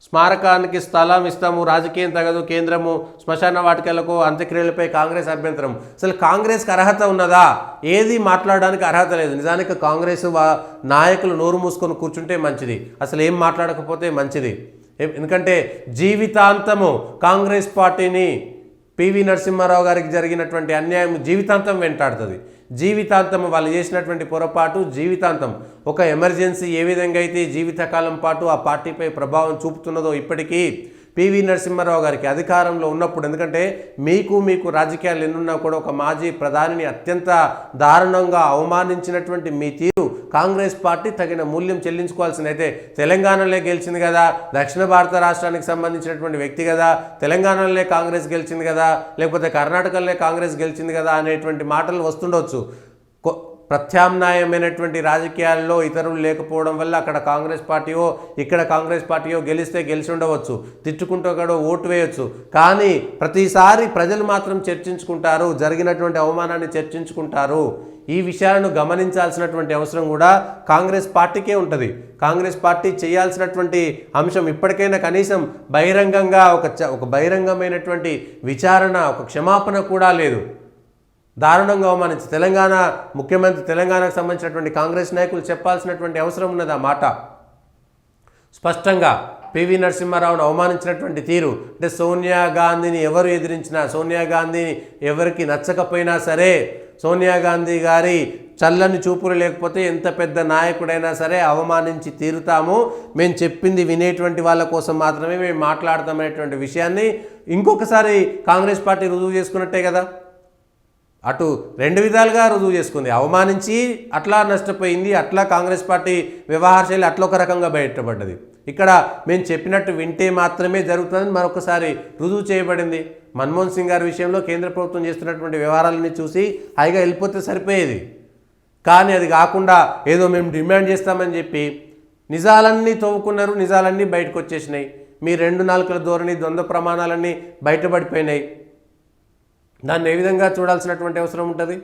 స్మారకానికి స్థలం ఇస్తాము, రాజకీయం తగదు, కేంద్రము శ్మశాన వాటికలకు అంత్యక్రియలపై కాంగ్రెస్ అభ్యంతరం. అసలు కాంగ్రెస్కి అర్హత ఉన్నదా? ఏది మాట్లాడడానికి అర్హత లేదు. నిజానికి కాంగ్రెస్ నాయకులు నోరు మూసుకొని కూర్చుంటే మంచిది, అసలు ఏం మాట్లాడకపోతే మంచిది. ఎందుకంటే జీవితాంతము కాంగ్రెస్ పార్టీని పివి నరసింహారావు గారికి జరిగినటువంటి అన్యాయం జీవితాంతం వెంటాడుతుంది. జీవితాంతం వాళ్ళు చేసినటువంటి పొరపాటు జీవితాంతం. ఒక ఎమర్జెన్సీ ఏ విధంగా అయితే జీవితకాలం పాటు ఆ పార్టీపై ప్రభావం చూపుతున్నదో ఇప్పటికీ పివి నరసింహారావు గారికి అధికారంలో ఉన్నప్పుడు, ఎందుకంటే మీకు రాజకీయాలు ఎన్నున్నా కూడా ఒక మాజీ ప్రధానిని అత్యంత దారుణంగా అవమానించినటువంటి మీ తీరు కాంగ్రెస్ పార్టీ తగిన మూల్యం చెల్లించుకోవాల్సింది. అయితే తెలంగాణలో గెలిచింది కదా, దక్షిణ భారత రాష్ట్రానికి సంబంధించినటువంటి వ్యక్తి కదా, తెలంగాణలో కాంగ్రెస్ గెలిచింది కదా, లేకపోతే కర్ణాటకలో కాంగ్రెస్ గెలిచింది కదా అనేటువంటి మాటలు వస్తుండొచ్చు. ప్రత్యామ్నాయమైనటువంటి రాజకీయాల్లో ఇతరులు లేకపోవడం వల్ల అక్కడ కాంగ్రెస్ పార్టీయో ఇక్కడ కాంగ్రెస్ పార్టీయో గెలిచి ఉండవచ్చు, తిట్టుకుంటూ కూడా ఓటు వేయొచ్చు. కానీ ప్రతిసారి ప్రజలు మాత్రం చర్చించుకుంటారు, జరిగినటువంటి అవమానాన్ని చర్చించుకుంటారు. ఈ విషయాలను గమనించాల్సినటువంటి అవసరం కూడా కాంగ్రెస్ పార్టీకే ఉంటుంది. కాంగ్రెస్ పార్టీ చేయాల్సినటువంటి అంశం ఇప్పటికైనా కనీసం బహిరంగంగా ఒక బహిరంగమైనటువంటి విచారణ, ఒక క్షమాపణ కూడా లేదు. దారుణంగా అవమానించి తెలంగాణ ముఖ్యమంత్రి, తెలంగాణకు సంబంధించినటువంటి కాంగ్రెస్ నాయకులు చెప్పాల్సినటువంటి అవసరం ఉన్నది. ఆ మాట స్పష్టంగా పివి నరసింహారావును అవమానించినటువంటి తీరు, అంటే సోనియా గాంధీని ఎవరు ఎదిరించినా, సోనియా గాంధీని ఎవరికి నచ్చకపోయినా సరే, సోనియా గాంధీ గారి చల్లని చూపులు లేకపోతే ఎంత పెద్ద నాయకుడైనా సరే అవమానించి తీరుతాము, మేము చెప్పింది వినేటువంటి వాళ్ళ కోసం మాత్రమే మేము మాట్లాడతామనేటువంటి విషయాన్ని ఇంకొకసారి కాంగ్రెస్ పార్టీ రుజువు చేసుకున్నట్టే కదా. అటు రెండు విధాలుగా రుజువు చేసుకుంది. అవమానించి అట్లా నష్టపోయింది, అట్లా కాంగ్రెస్ పార్టీ వ్యవహార శైలి అట్లా ఒక రకంగా బయటపడ్డది. ఇక్కడ మేము చెప్పినట్టు వింటే మాత్రమే జరుగుతుందని మరొకసారి రుజువు చేయబడింది. మన్మోహన్ సింగ్ గారి విషయంలో కేంద్ర ప్రభుత్వం చేస్తున్నటువంటి వ్యవహారాలని చూసి హాయిగా వెళ్ళిపోతే సరిపోయేది. కానీ అది కాకుండా ఏదో మేము డిమాండ్ చేస్తామని చెప్పి నిజాలన్నీ తవ్వుకున్నారు, నిజాలన్నీ బయటకు వచ్చేసినాయి. మీ 2 నాలుకల ధోరణి, ద్వంద్వ ప్రమాణాలన్నీ బయటపడిపోయినాయి. దాన్ని ఏ విధంగా చూడాల్సినటువంటి అవసరం ఉంటుంది?